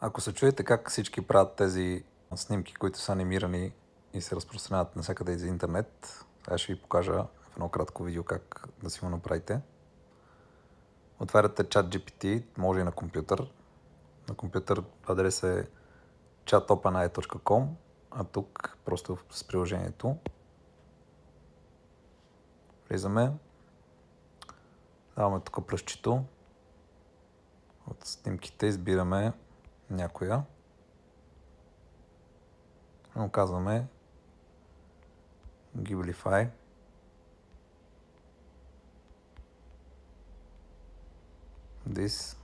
Ако се чуете как всички правят тези снимки, които са анимирани и се разпространяват навсякъде из интернет, сега ще ви покажа в едно кратко видео как да си го направите. Отваряте ChatGPT, може и на компютър. На компютър адрес е chatopenai.com, а тук просто с приложението. Влизаме, даваме тук пръстчето, от снимките избираме някоя. Но казваме Giblify. This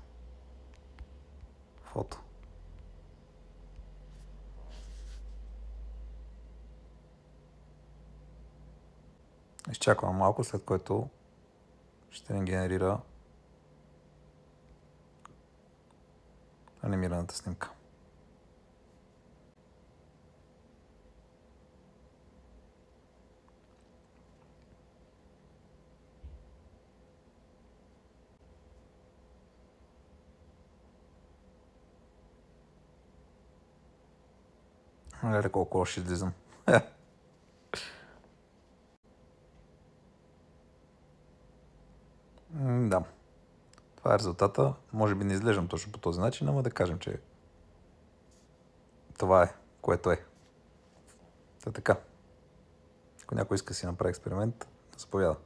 photo. Изчаквам малко, след което ще ни генерира анимираната снимка. Гледай колко лошо излизам. Да. Това е резултата. Може би не изглеждам точно по този начин, ама да кажем, че това е, което е. Та така. Ако някой иска да си направи експеримент, заповяда.